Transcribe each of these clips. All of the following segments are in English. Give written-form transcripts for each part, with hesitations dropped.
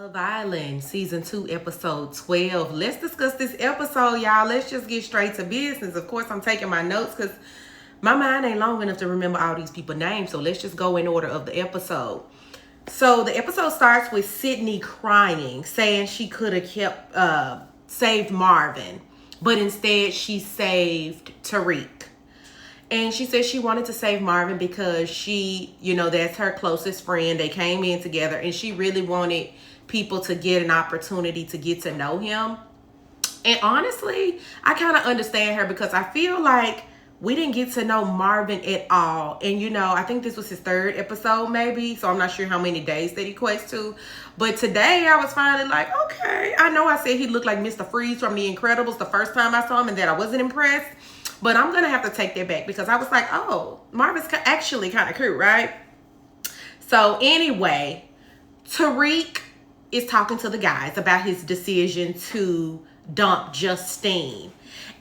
Love Island, Season 2, Episode 12. Let's discuss this episode, y'all. Let's just get straight to business. Of course, I'm taking my notes because my mind ain't long enough to remember all these people's names. So let's just go in order of the episode. So the episode starts with Sydney crying, saying she could have saved Marvin, but instead she saved Tariq. And she said she wanted to save Marvin because she, that's her closest friend. They came in together and she really wanted people to get an opportunity to get to know him. And honestly, I kind of understand her because I feel like we didn't get to know Marvin at all. And, I think this was his third episode maybe. So I'm not sure how many days that he equates to. But today I was finally like, okay. I know I said he looked like Mr. Freeze from The Incredibles the first time I saw him and that I wasn't impressed. But I'm going to have to take that back because I was like, oh, Marvin's actually kind of cute, right? So anyway, Tariq is talking to the guys about his decision to dump Justine.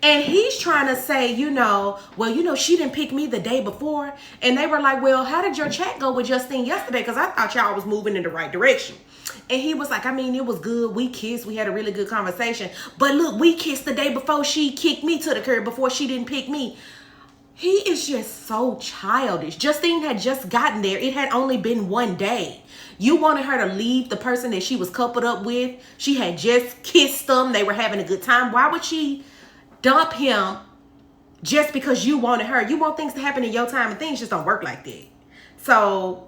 And he's trying to say, she didn't pick me the day before. And they were like, well, how did your chat go with Justine yesterday? Because I thought y'all was moving in the right direction. And he was like, it was good. We kissed. We had a really good conversation. But look, we kissed the day before she kicked me to the curb, before she didn't pick me. He is just so childish. Justine had just gotten there. It had only been one day. You wanted her to leave the person that she was coupled up with. She had just kissed them. They were having a good time. Why would she dump him just because you wanted her? You want things to happen in your time, and things just don't work like that. So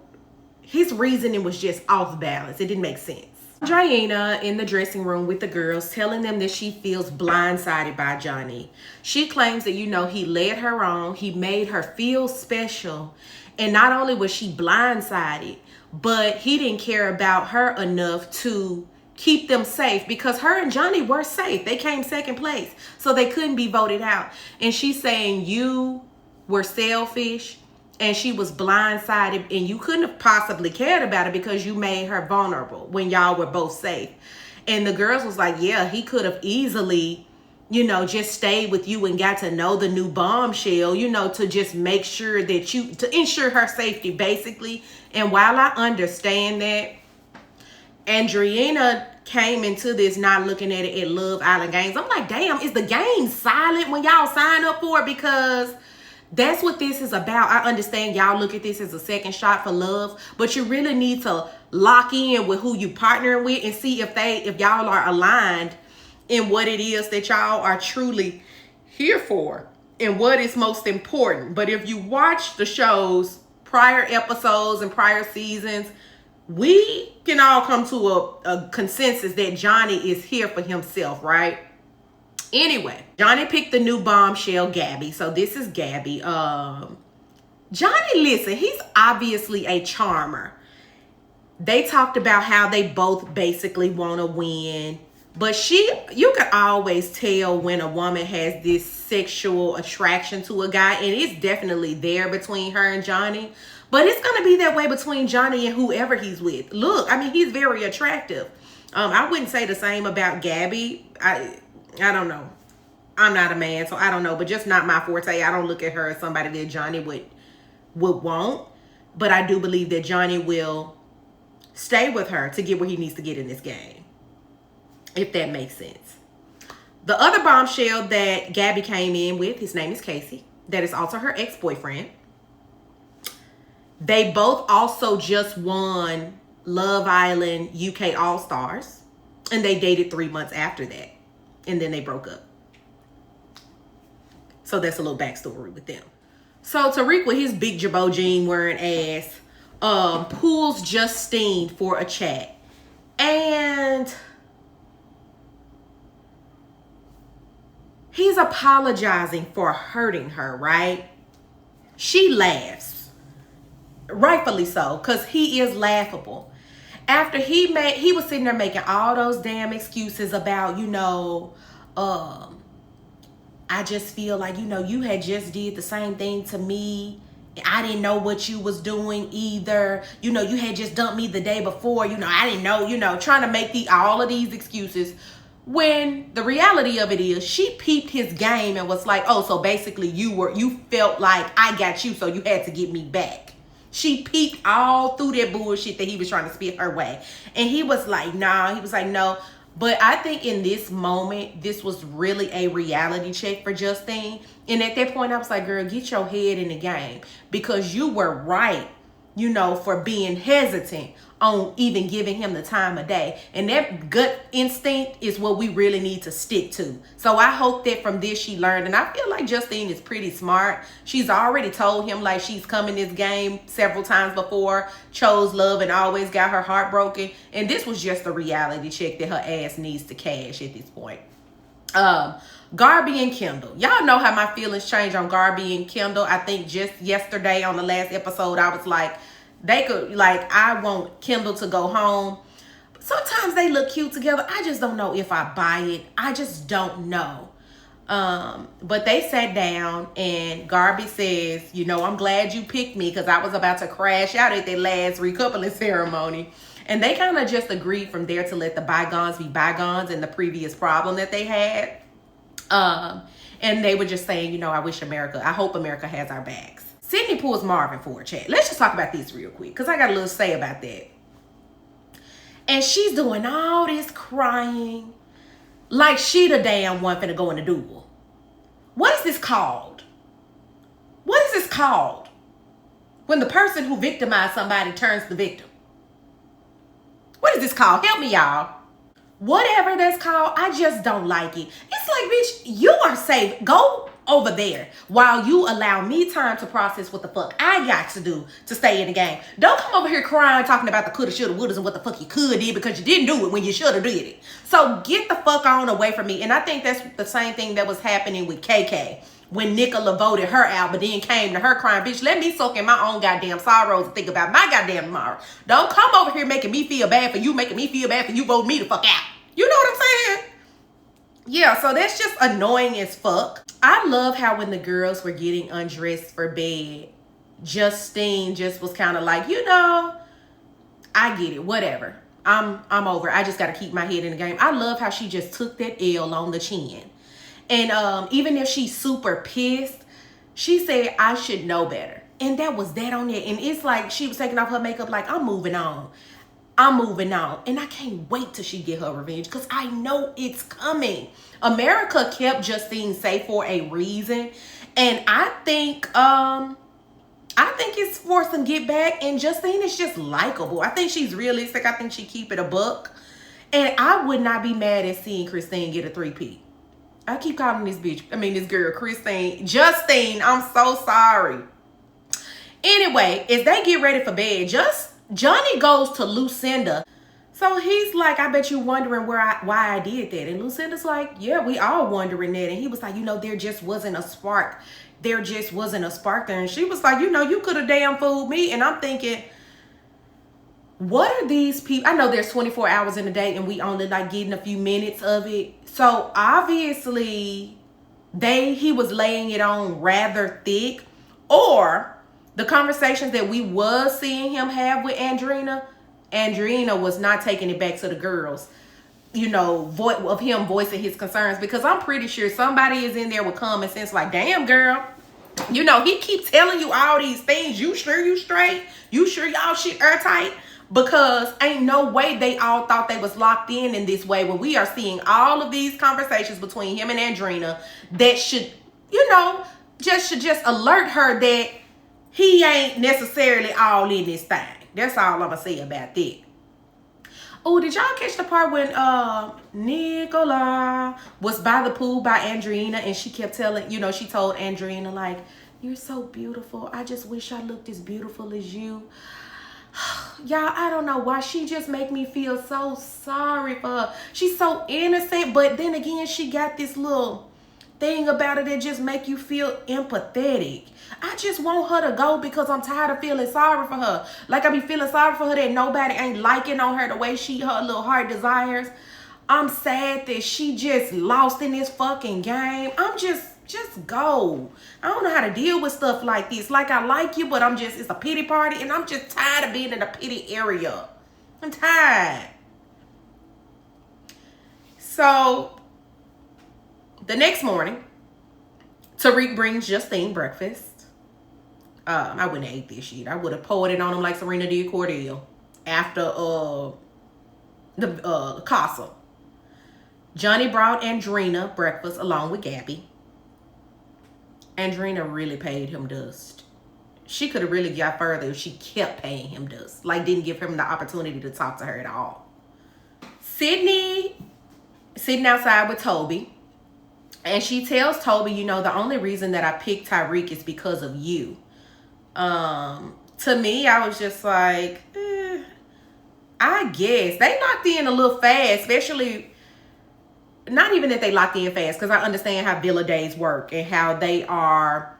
his reasoning was just off balance. It didn't make sense. Andreina in the dressing room with the girls, telling them that she feels blindsided by Johnny. She claims that, he led her on. He made her feel special. And not only was she blindsided, but he didn't care about her enough to keep them safe because her and Johnny were safe. They came second place, so they couldn't be voted out. And she's saying you were selfish and she was blindsided and you couldn't have possibly cared about it because you made her vulnerable when y'all were both safe. And the girls was like, yeah, he could have easily, just stayed with you and got to know the new bombshell, to just make sure that to ensure her safety basically. And while I understand that, Andreina came into this not looking at it at Love Island Games. I'm like, damn, is the game silent when y'all sign up for it? Because that's what this is about. I understand y'all look at this as a second shot for love, but you really need to lock in with who you partnering with and see if y'all are aligned in what it is that y'all are truly here for and what is most important. But if you watch the show's prior episodes and prior seasons, we can all come to a consensus that Johnny is here for himself, right? Anyway, Johnny picked the new bombshell, Garbi. So this is Garbi. Johnny, listen, he's obviously a charmer. They talked about how they both basically want to win. But you can always tell when a woman has this sexual attraction to a guy. And it's definitely there between her and Johnny. But it's going to be that way between Johnny and whoever he's with. Look, he's very attractive. I wouldn't say the same about Garbi. I don't know. I'm not a man, so I don't know. But just not my forte. I don't look at her as somebody that Johnny would want. But I do believe that Johnny will stay with her to get where he needs to get in this game. If that makes sense. The other bombshell that Garbi came in with, his name is Casey. That is also her ex-boyfriend. They both also just won Love Island UK All-Stars. And they dated 3 months after that. And then they broke up. So that's a little backstory with them. So Tariq, with his big Jabot jean wearing ass, pulls Justine for a chat. And he's apologizing for hurting her, right? She laughs. Rightfully so, because he is laughable. After he was sitting there making all those damn excuses about, I just feel like, you had just did the same thing to me. I didn't know what you was doing either. You had just dumped me the day before. I didn't know, trying to make all of these excuses. When the reality of it is she peeped his game and was like, oh, so basically you felt like I got you, so you had to get me back. She peeked all through that bullshit that he was trying to spit her way. And he was like, nah. He was like, no. But I think in this moment, this was really a reality check for Justine. And at that point, I was like, girl, get your head in the game. Because you were right, you know, for being hesitant on even giving him the time of day. And that gut instinct is what we really need to stick to. So I hope that from this she learned. And I feel like Justine is pretty smart. She's already told him like she's come in this game several times before, chose love and always got her heart broken. And this was just a reality check that her ass needs to cash at this point. Garbi and Kendall. Y'all know how my feelings change on Garbi and Kendall. I think just yesterday on the last episode, I was like, they could, like, I want Kendall to go home. Sometimes they look cute together. I just don't know if I buy it. I just don't know. But they sat down and Garbi says, you know, I'm glad you picked me because I was about to crash out at that last recoupling ceremony. And they kind of just agreed from there to let the bygones be bygones and the previous problem that they had. And they were just saying, you know, I hope America has our backs. Sydney pulls Marvin for a chat. Let's just talk about this real quick because I got a little to say about that. And she's doing all this crying like she the damn one finna go in the duel. What is this called? What is this called? When the person who victimized somebody turns the victim. What is this called? Help me, y'all. Whatever that's called, I just don't like it. It's like, bitch, you are safe. Go over there while you allow me time to process what the fuck I got to do to stay in the game. Don't come over here crying, talking about the coulda, shoulda, wouldas, and what the fuck you could did because you didn't do it when you shoulda did it. So get the fuck on away from me. And I think that's the same thing that was happening with KK when Nicola voted her out, but then came to her crying, bitch, let me soak in my own goddamn sorrows and think about my goddamn tomorrow. Don't come over here making me feel bad for you, making me feel bad for you voting me the fuck out. You know what I'm saying? Yeah, so that's just annoying as fuck. I love how when the girls were getting undressed for bed, Justine just was kind of like, you know, I get it, whatever. I'm over. I just got to keep my head in the game. I love how she just took that L on the chin. And even if she's super pissed, she said, I should know better. And that was that on it. And it's like she was taking off her makeup like, I'm moving on. I'm moving on. And I can't wait till she get her revenge because I know it's coming. America kept Justine safe for a reason. And I think it's for some get back. And Justine is just likable. I think she's realistic. I think she keep it a buck. And I would not be mad at seeing Christine get a 3-peat. I keep calling this girl Christine. Justine, I'm so sorry. Anyway, as they get ready for bed, Johnny goes to Lucinda. So he's like, I bet you're wondering why I did that. And Lucinda's like, yeah, we all wondering that. And he was like, you know, there just wasn't a spark. There just wasn't a spark there. And she was like, you know, you could have damn fooled me. And I'm thinking, what are these people? I know there's 24 hours in a day and we only like getting a few minutes of it. So obviously he was laying it on rather thick, or the conversations that we was seeing him have with Andreina was not taking it back to the girls, you know, of him voicing his concerns, because I'm pretty sure somebody is in there with common sense like, damn girl, you know, he keeps telling you all these things. You sure you straight? You sure y'all shit airtight? Because ain't no way they all thought they was locked in this way when we are seeing all of these conversations between him and Andreina that should, you know, should alert her that he ain't necessarily all in this thing. That's all I'm gonna say about that. Oh, did y'all catch the part when Nicola was by the pool by Andreina and she kept telling, you know, she told Andreina like, you're so beautiful. I just wish I looked as beautiful as you. Y'all, I don't know why she just make me feel so sorry for her. She's so innocent, but then again, she got this little thing about her that just make you feel empathetic. I just want her to go because I'm tired of feeling sorry for her. Like I be feeling sorry for her that nobody ain't liking on her the way her little heart desires. I'm sad that she just lost in this fucking game. I'm just go. I don't know how to deal with stuff like this. Like I like you, but it's a pity party and I'm just tired of being in a pity area. I'm tired. So the next morning, Tariq brings Justine breakfast. I wouldn't have ate this shit. I would have poured it on him like Serena did Cordell after the Casa. Johnny brought Andreina breakfast along with Garbi. Andreina really paid him dust. She could have really got further if she kept paying him dust. Like, didn't give him the opportunity to talk to her at all. Sydney sitting outside with Toby. And she tells Toby, you know, the only reason that I picked Tyreek is because of you. To me, I was just like, I guess. They locked in a little fast, especially, not even that they locked in fast, because I understand how Villa days work and how they are,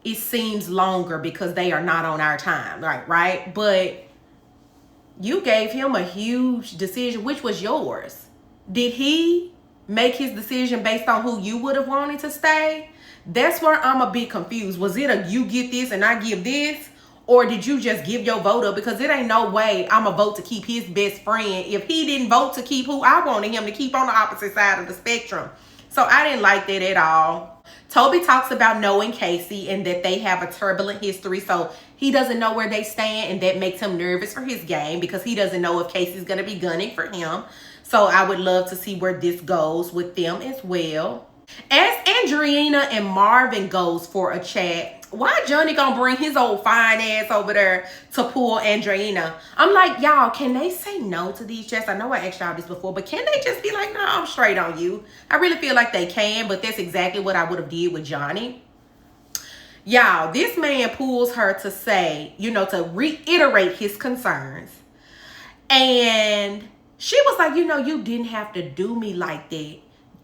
it seems longer because they are not on our time, right? But you gave him a huge decision, which was yours. Did he make his decision based on who you would have wanted to stay? That's where I'm a bit confused. Was it a you get this and I give this? Or did you just give your vote up? Because it ain't no way I'm going to vote to keep his best friend if he didn't vote to keep who I wanted him to keep on the opposite side of the spectrum. So I didn't like that at all. Toby talks about knowing Casey and that they have a turbulent history. So he doesn't know where they stand, and that makes him nervous for his game because he doesn't know if Casey's going to be gunning for him. So I would love to see where this goes with them as well. As Andreina and Marvin goes for a chat, why Johnny gonna bring his old fine ass over there to pull Andreina? I'm like, y'all, can they say no to these chats? I know I asked y'all this before, but can they just be like, no, I'm straight on you? I really feel like they can, but that's exactly what I would have did with Johnny. Y'all, this man pulls her to say, you know, to reiterate his concerns. And she was like, you know, you didn't have to do me like that.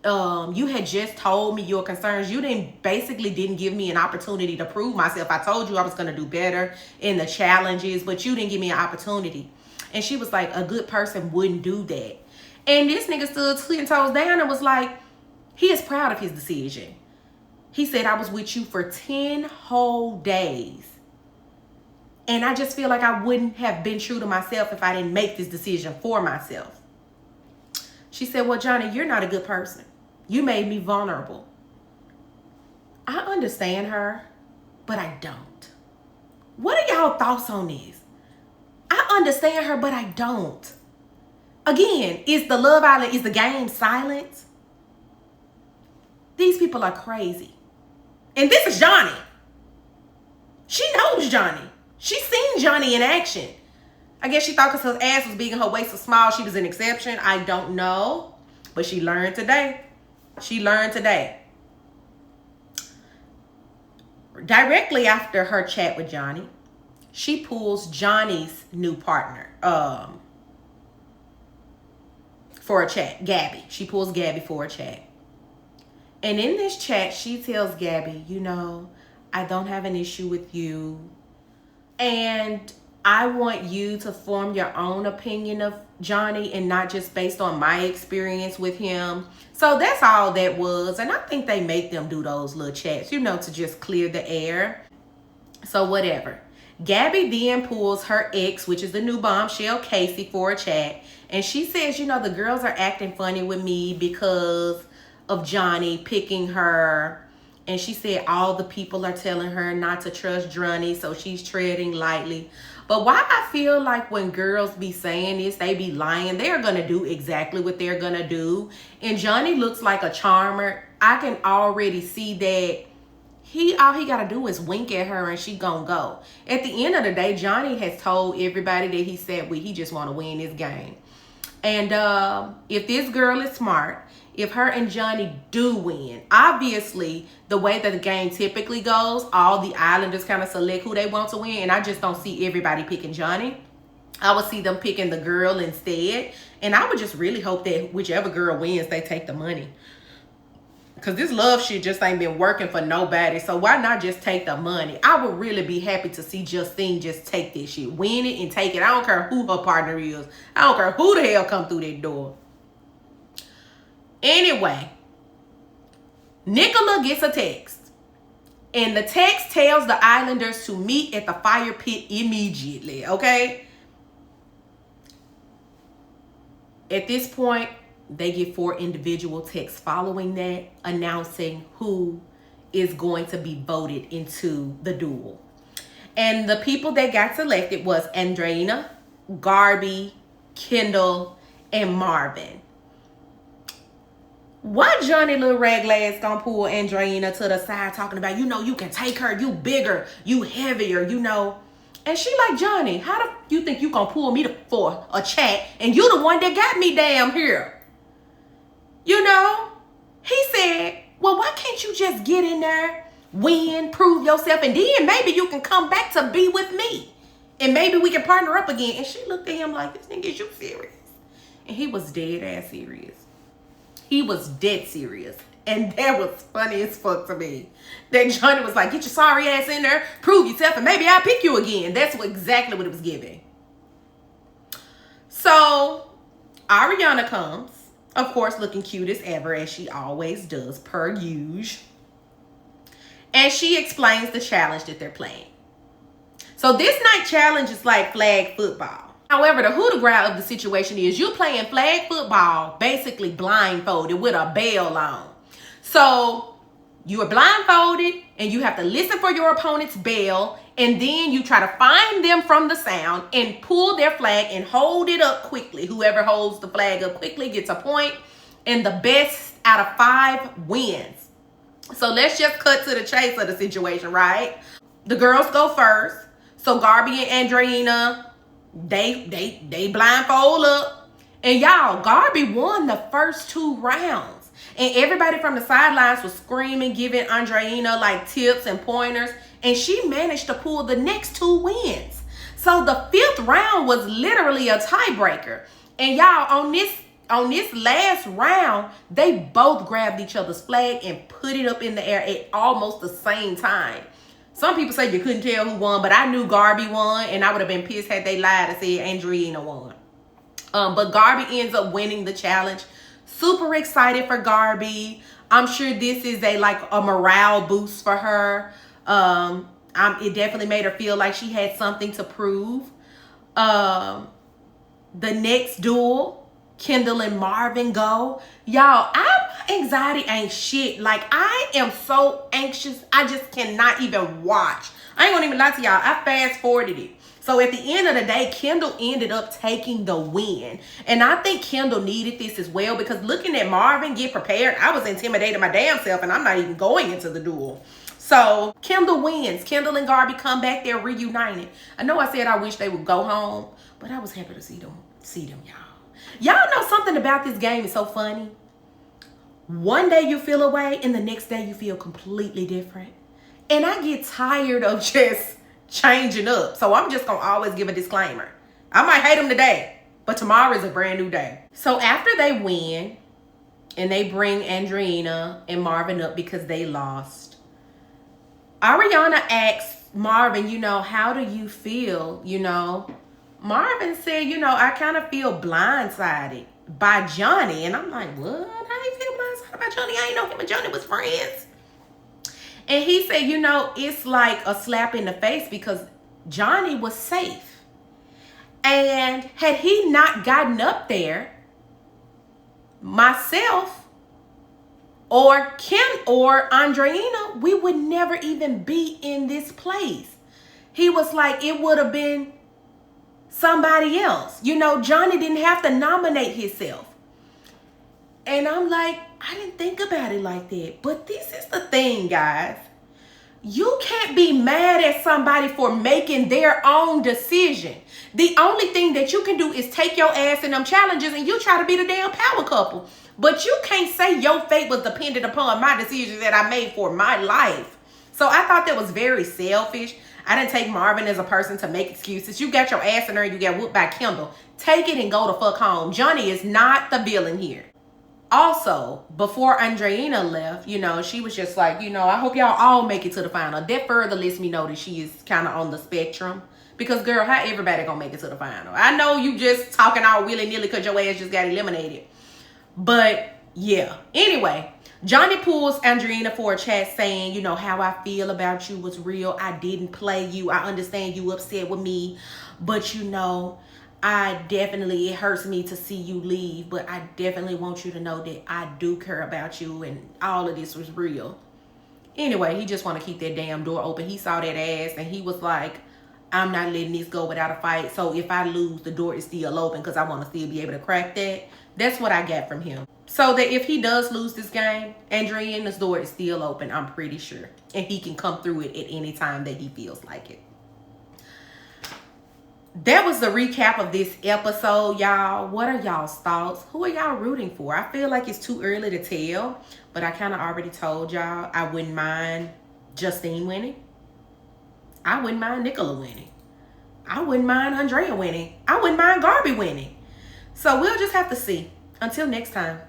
You had just told me your concerns. You basically didn't give me an opportunity to prove myself. I told you I was going to do better in the challenges, but you didn't give me an opportunity. And she was like, a good person wouldn't do that. And this nigga stood 10 toes down and was like, he is proud of his decision. He said, I was with you for 10 whole days. And I just feel like I wouldn't have been true to myself if I didn't make this decision for myself. She said, well, Johnny, you're not a good person. You made me vulnerable. I understand her, but I don't. What are y'all thoughts on this? I understand her, but I don't. Again, is the Love Island, is the game silent? These people are crazy. And this is Johnny. She knows Johnny. She's seen Johnny in action. I guess she thought because her ass was big and her waist was small, she was an exception. I don't know. But she learned today. She learned today. Directly after her chat with Johnny, she pulls Johnny's new partner for a chat. Garbi. She pulls Garbi for a chat. And in this chat, she tells Garbi, you know, I don't have an issue with you. And I want you to form your own opinion of Johnny and not just based on my experience with him. So that's all that was. And I think they make them do those little chats, you know, to just clear the air. So whatever. Garbi then pulls her ex, which is the new bombshell, Casey, for a chat. And she says, you know, the girls are acting funny with me because of Johnny picking her. And she said all the people are telling her not to trust Johnny, so she's treading lightly. But why I feel like when girls be saying this, they be lying. They're going to do exactly what they're going to do. And Johnny looks like a charmer. I can already see that all he got to do is wink at her and she going to go. At the end of the day, Johnny has told everybody that he sat with, he just want to win this game. And if this girl is smart, if her and Johnny do win, obviously the way that the game typically goes, all the islanders kind of select who they want to win. And I just don't see everybody picking Johnny. I would see them picking the girl instead. And I would just really hope that whichever girl wins, they take the money. Because this love shit just ain't been working for nobody. So why not just take the money? I would really be happy to see Justine just take this shit. Win it and take it. I don't care who her partner is. I don't care who the hell come through that door. Anyway, Nicola gets a text. And the text tells the Islanders to meet at the fire pit immediately, okay? At this point, they get 4 individual texts following that, announcing who is going to be voted into the duel. And the people that got selected was Andreina, Garbi, Kendall, and Marvin. Why Johnny little raglass gonna pull Andreina to the side talking about, you can take her, you bigger, you heavier, And she like, Johnny, how do you think you gonna pull me for a chat and you the one that got me damn here? He said, well, why can't you just get in there, win, prove yourself, and then maybe you can come back to be with me. And maybe we can partner up again. And she looked at him like, this nigga, is you serious? And he was dead ass serious. He was dead serious. And that was funny as fuck to me. That Johnny was like, get your sorry ass in there, prove yourself, and maybe I'll pick you again. That's exactly what it was giving. So, Ariana comes, of course, looking cute as ever, as she always does, per usual. And she explains the challenge that they're playing. So this night challenge is like flag football. However, the coup de grace of the situation is you playing flag football, basically blindfolded with a bell on. So you are blindfolded and you have to listen for your opponent's bell, and then you try to find them from the sound and pull their flag and hold it up quickly. Whoever holds the flag up quickly gets a point, and the best out of 5 wins. So let's just cut to the chase of the situation, right? The girls go first. So Garbi and Andreina, they blindfold up. And y'all, Garbi won the first 2 rounds. And everybody from the sidelines was screaming, giving Andreina like tips and pointers. And she managed to pull the next 2 wins. So the 5th round was literally a tiebreaker. And y'all, on this last round, they both grabbed each other's flag and put it up in the air at almost the same time. Some people say you couldn't tell who won, but I knew Garbi won, and I would have been pissed had they lied and said Andreina won. But Garbi ends up winning the challenge. Super excited for Garbi. I'm sure this is a morale boost for her. It definitely made her feel like she had something to prove. The next duel, Kendall and Marvin go. Y'all, anxiety ain't shit. Like, I am so anxious, I just cannot even watch. I ain't gonna even lie to y'all. I fast forwarded it. So at the end of the day, Kendall ended up taking the win. And I think Kendall needed this as well, because looking at Marvin get prepared, I was intimidated my damn self, and I'm not even going into the duel. So Kendall wins. Kendall and Garbi come back. They're reunited. I know I said I wish they would go home, but I was happy to see them, y'all. Y'all know something about this game is so funny. One day you feel away, and the next day you feel completely different. And I get tired of just changing up. So I'm just going to always give a disclaimer. I might hate them today, but tomorrow is a brand new day. So after they win, and they bring Andreina and Marvin up because they lost, Ariana asks Marvin, how do you feel, Marvin said, I kind of feel blindsided by Johnny. And I'm like, what? How do you feel blindsided by Johnny? I ain't know him and Johnny was friends. And he said, it's like a slap in the face, because Johnny was safe. And had he not gotten up there, myself or Kim or Andreina, we would never even be in this place. He was like, it would have been somebody else. Johnny didn't have to nominate himself. And I'm like, I didn't think about it like that. But this is the thing, guys. You can't be mad at somebody for making their own decision. The only thing that you can do is take your ass in them challenges and you try to be the damn power couple. But you can't say your fate was dependent upon my decisions that I made for my life. So I thought that was very selfish. I didn't take Marvin as a person to make excuses. You got your ass in there and you got whooped by Kendall. Take it and go the fuck home. Johnny is not the villain here. Also, before Andreina left, she was just like, I hope y'all all make it to the final. That further lets me know that she is kind of on the spectrum. Because, girl, how everybody gonna make it to the final? I know you just talking all willy-nilly because your ass just got eliminated. But, yeah. Anyway, Johnny pulls Andreina for a chat saying, how I feel about you was real. I didn't play you. I understand you upset with me. But, it hurts me to see you leave, but I definitely want you to know that I do care about you and all of this was real. Anyway, he just want to keep that damn door open. He saw that ass and he was like, I'm not letting this go without a fight. So if I lose, the door is still open because I want to still be able to crack that. That's what I got from him. So that if he does lose this game, Andreina's door is still open, I'm pretty sure. And he can come through it at any time that he feels like it. That was the recap of this episode, y'all. What are y'all's thoughts? Who are y'all rooting for? I feel like it's too early to tell, but I kind of already told y'all I wouldn't mind Justine winning. I wouldn't mind Nicola winning. I wouldn't mind Andrea winning. I wouldn't mind Garbi winning. So we'll just have to see. Until next time.